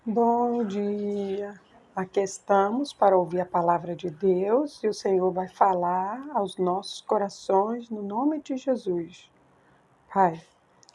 Bom dia! Aqui estamos para ouvir a palavra de Deus e o Senhor vai falar aos nossos corações no nome de Jesus. Pai,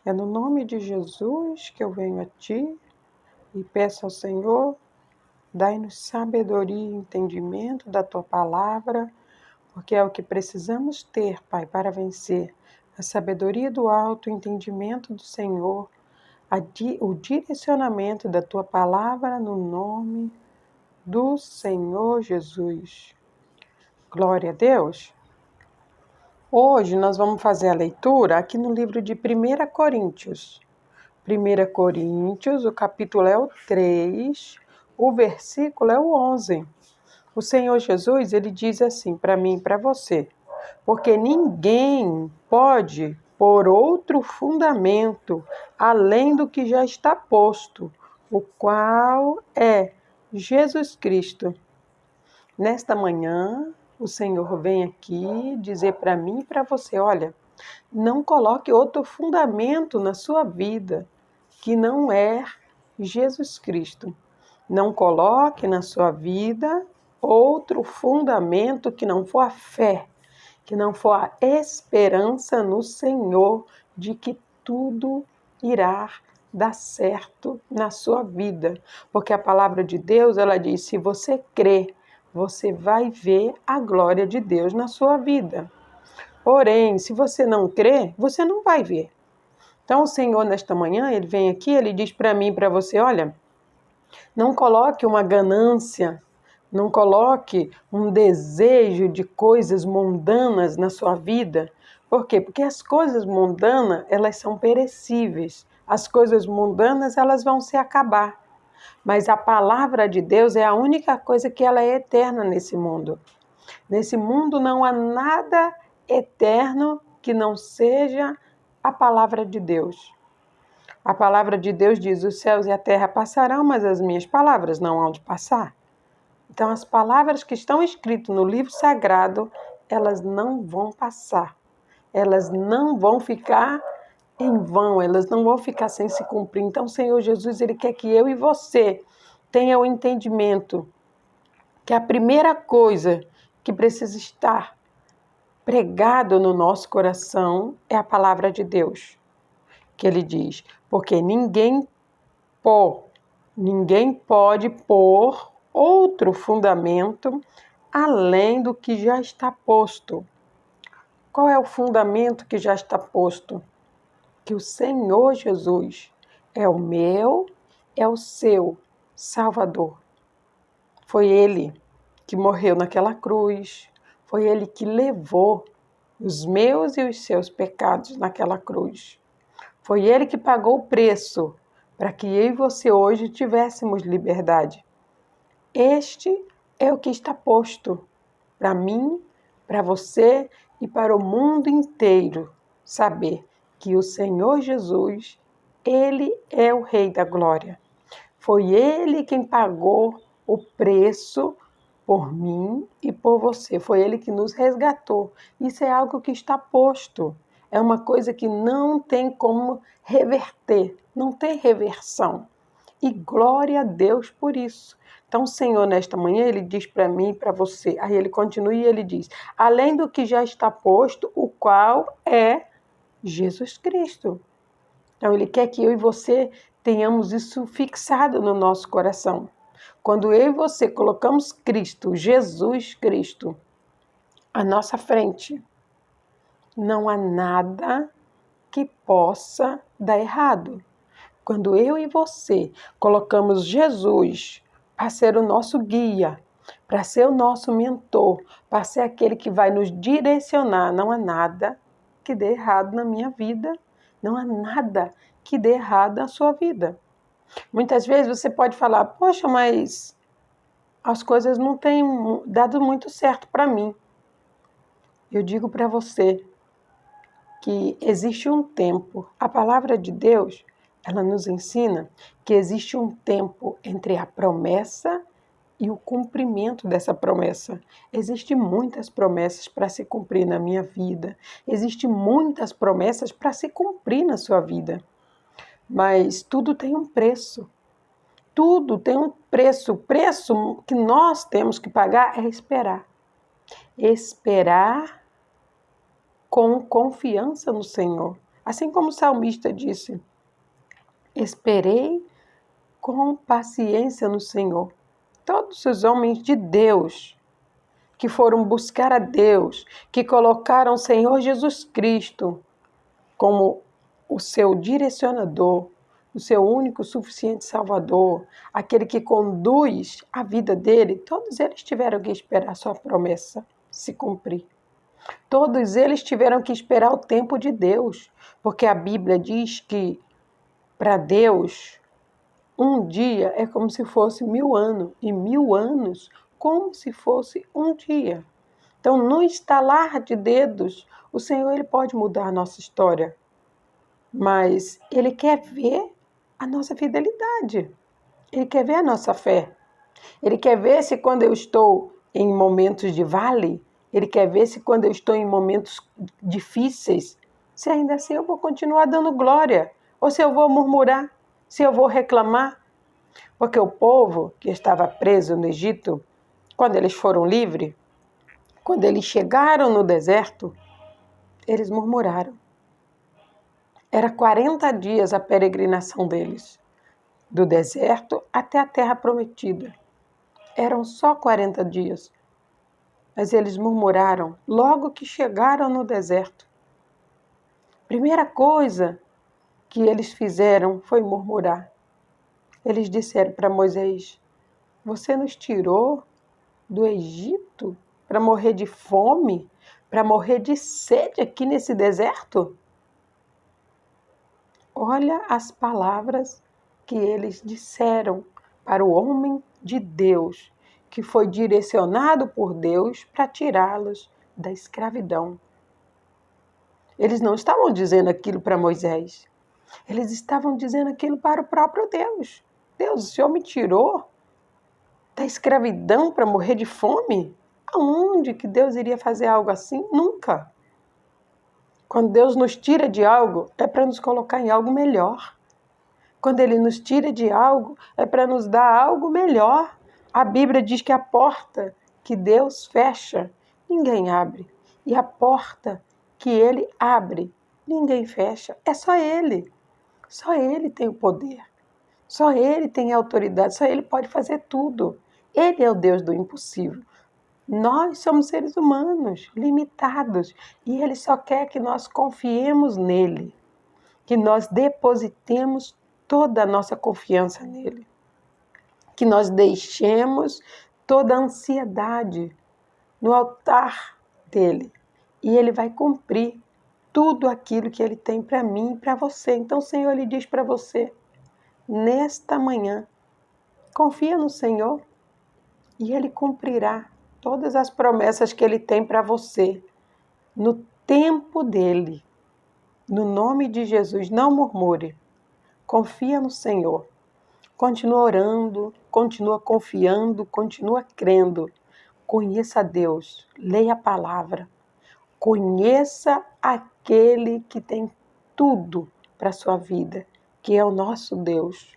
é no nome de Jesus que eu venho a Ti e peço ao Senhor, dai-nos sabedoria e entendimento da Tua palavra, porque é o que precisamos ter, Pai, para vencer. A sabedoria do alto, o entendimento do Senhor, o direcionamento da Tua palavra no nome do Senhor Jesus. Glória a Deus. Hoje nós vamos fazer a leitura aqui no livro de 1 Coríntios. 1 Coríntios, o capítulo é o 3, o versículo é o 11. O Senhor Jesus, ele diz assim para mim e para você: porque ninguém pode pôr outro fundamento além do que já está posto, o qual é Jesus Cristo. Nesta manhã, o Senhor vem aqui dizer para mim e para você: olha, não coloque outro fundamento na sua vida que não é Jesus Cristo. Não coloque na sua vida outro fundamento que não for a fé, que não for a esperança no Senhor de que tudo irá dar certo na sua vida. Porque a palavra de Deus, ela diz: se você crê, você vai ver a glória de Deus na sua vida. Porém, se você não crê, você não vai ver. Então, o Senhor, nesta manhã, ele vem aqui, ele diz para mim e para você: olha, não coloque uma ganância, não coloque um desejo de coisas mundanas na sua vida. Por quê? Porque as coisas mundanas, elas são perecíveis. As coisas mundanas, elas vão se acabar. Mas a palavra de Deus é a única coisa que ela é eterna nesse mundo. Nesse mundo não há nada eterno que não seja a palavra de Deus. A palavra de Deus diz: os céus e a terra passarão, mas as minhas palavras não hão de passar. Então, as palavras que estão escritas no livro sagrado, elas não vão passar. Elas não vão ficar em vão, elas não vão ficar sem se cumprir. Então, o Senhor Jesus, ele quer que eu e você tenha o entendimento que a primeira coisa que precisa estar pregado no nosso coração é a palavra de Deus. Que ele diz: porque ninguém pode pôr outro fundamento além do que já está posto. Qual é o fundamento que já está posto? Que o Senhor Jesus é o meu, é o seu Salvador. Foi Ele que morreu naquela cruz, foi Ele que levou os meus e os seus pecados naquela cruz. Foi Ele que pagou o preço para que eu e você hoje tivéssemos liberdade. Este é o que está posto para mim, para você e para o mundo inteiro saber que o Senhor Jesus, Ele é o Rei da Glória. Foi Ele quem pagou o preço por mim e por você. Foi Ele que nos resgatou. Isso é algo que está posto. É uma coisa que não tem como reverter, não tem reversão. E glória a Deus por isso. Então, o Senhor, nesta manhã, Ele diz para mim e para você. Aí Ele continua e Ele diz: além do que já está posto, o qual é Jesus Cristo. Então, Ele quer que eu e você tenhamos isso fixado no nosso coração. Quando eu e você colocamos Cristo, Jesus Cristo, à nossa frente, não há nada que possa dar errado. Quando eu e você colocamos Jesus para ser o nosso guia, para ser o nosso mentor, para ser aquele que vai nos direcionar, não há nada que dê errado na minha vida, não há nada que dê errado na sua vida. Muitas vezes você pode falar: poxa, mas as coisas não têm dado muito certo para mim. Eu digo para você que existe um tempo. A palavra de Deus, ela nos ensina que existe um tempo entre a promessa e o cumprimento dessa promessa. Existem muitas promessas para se cumprir na minha vida. Existem muitas promessas para se cumprir na sua vida. Mas tudo tem um preço. tudo tem um preço. O preço que nós temos que pagar é esperar. Esperar com confiança no Senhor. Assim como o salmista disse, esperei com paciência no Senhor. Todos os homens de Deus que foram buscar a Deus, que colocaram o Senhor Jesus Cristo como o seu direcionador, o seu único suficiente Salvador, aquele que conduz a vida dele, todos eles tiveram que esperar a sua promessa se cumprir. Todos eles tiveram que esperar o tempo de Deus, porque a Bíblia diz que para Deus um dia é como se fosse 1000 anos, e 1000 anos como se fosse um dia. Então, no estalar de dedos, o Senhor ele pode mudar a nossa história, mas Ele quer ver a nossa fidelidade, Ele quer ver a nossa fé, Ele quer ver se quando eu estou em momentos de vale, Ele quer ver se quando eu estou em momentos difíceis, se ainda assim eu vou continuar dando glória, ou se eu vou murmurar, se eu vou reclamar. Porque o povo que estava preso no Egito, quando eles foram livres, quando eles chegaram no deserto, eles murmuraram. Era 40 dias a peregrinação deles, do deserto até a terra prometida. Eram só 40 dias. Mas eles murmuraram logo que chegaram no deserto. Primeira coisa que eles fizeram foi murmurar. Eles disseram para Moisés, você nos tirou do Egito para morrer de fome, para morrer de sede aqui nesse deserto? Olha as palavras que eles disseram para o homem de Deus, que foi direcionado por Deus para tirá-los da escravidão. Eles não estavam dizendo aquilo para Moisés, eles estavam dizendo aquilo para o próprio Deus. Deus, o Senhor me tirou da escravidão para morrer de fome? Aonde que Deus iria fazer algo assim? Nunca. Quando Deus nos tira de algo, é para nos colocar em algo melhor. Quando Ele nos tira de algo, é para nos dar algo melhor. A Bíblia diz que a porta que Deus fecha, ninguém abre. E a porta que Ele abre, ninguém fecha. É só Ele. Só Ele tem o poder. Só Ele tem a autoridade. Só Ele pode fazer tudo. Ele é o Deus do impossível. Nós somos seres humanos, limitados, e Ele só quer que nós confiemos nele, que nós depositemos toda a nossa confiança nele, que nós deixemos toda a ansiedade no altar dele, e Ele vai cumprir tudo aquilo que Ele tem para mim e para você. Então o Senhor Ele diz para você, nesta manhã, confia no Senhor e Ele cumprirá todas as promessas que Ele tem para você, no tempo dEle. No nome de Jesus, não murmure. Confia no Senhor. Continua orando, continua confiando, continua crendo. Conheça a Deus, leia a palavra. Conheça aquele que tem tudo para a sua vida, que é o nosso Deus.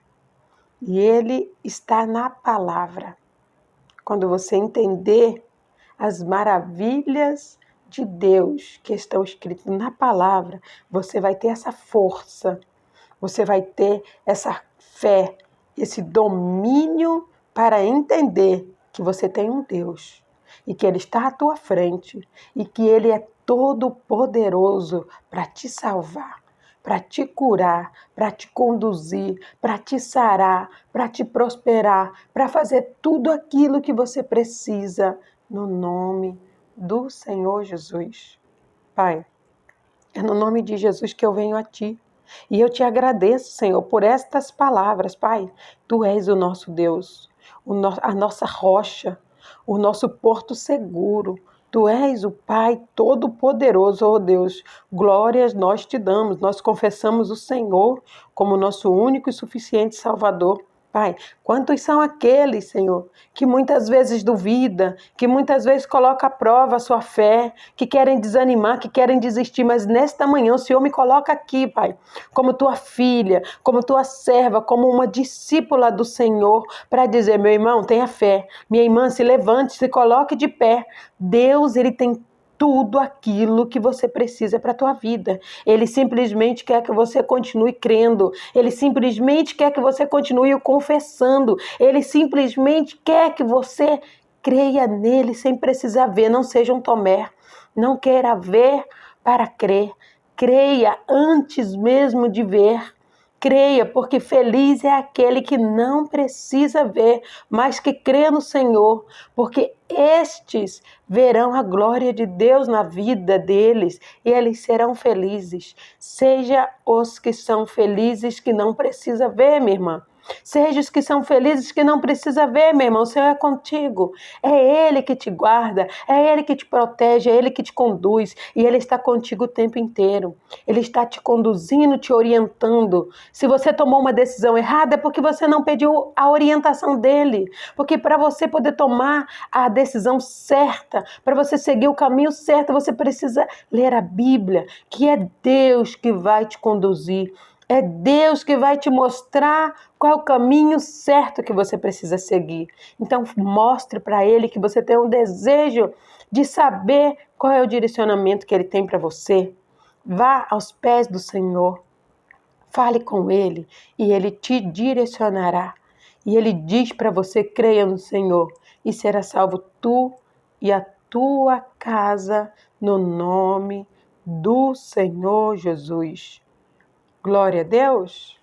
E Ele está na palavra. Quando você entender as maravilhas de Deus que estão escritas na palavra, você vai ter essa força, você vai ter essa fé, esse domínio para entender que você tem um Deus e que Ele está à tua frente e que Ele é todo poderoso para te salvar, para te curar, para te conduzir, para te sarar, para te prosperar, para fazer tudo aquilo que você precisa, no nome do Senhor Jesus. Pai, é no nome de Jesus que eu venho a Ti. E eu te agradeço, Senhor, por estas palavras, Pai. Tu és o nosso Deus, a nossa rocha, o nosso porto seguro. Tu és o Pai Todo-Poderoso, ó Deus. Glórias nós te damos. Nós confessamos o Senhor como nosso único e suficiente Salvador. Pai, quantos são aqueles, Senhor, que muitas vezes duvida, que muitas vezes coloca à prova a sua fé, que querem desanimar, que querem desistir, mas nesta manhã o Senhor me coloca aqui, Pai, como tua filha, como tua serva, como uma discípula do Senhor, para dizer, meu irmão, tenha fé, minha irmã, se levante, se coloque de pé. Deus, Ele tem tudo aquilo que você precisa para a tua vida. Ele simplesmente quer que você continue crendo. Ele simplesmente quer que você continue o confessando. Ele simplesmente quer que você creia nele sem precisar ver. Não seja um Tomé. Não queira ver para crer. Creia antes mesmo de ver. Creia, porque feliz é aquele que não precisa ver, mas que crê no Senhor, porque estes verão a glória de Deus na vida deles e eles serão felizes. Seja os que são felizes que não precisa ver, minha irmã. Seja os que são felizes que não precisa ver, meu irmão. O Senhor é contigo. É Ele que te guarda, é Ele que te protege, é Ele que te conduz. E Ele está contigo o tempo inteiro. Ele está te conduzindo, te orientando. Se você tomou uma decisão errada, é porque você não pediu a orientação dEle. Porque para você poder tomar a decisão certa, para você seguir o caminho certo, você precisa ler a Bíblia, que é Deus que vai te conduzir. É Deus que vai te mostrar qual é o caminho certo que você precisa seguir. Então, mostre para Ele que você tem um desejo de saber qual é o direcionamento que Ele tem para você. Vá aos pés do Senhor, fale com Ele e Ele te direcionará. E Ele diz para você, creia no Senhor e será salvo tu e a tua casa no nome do Senhor Jesus. Glória a Deus.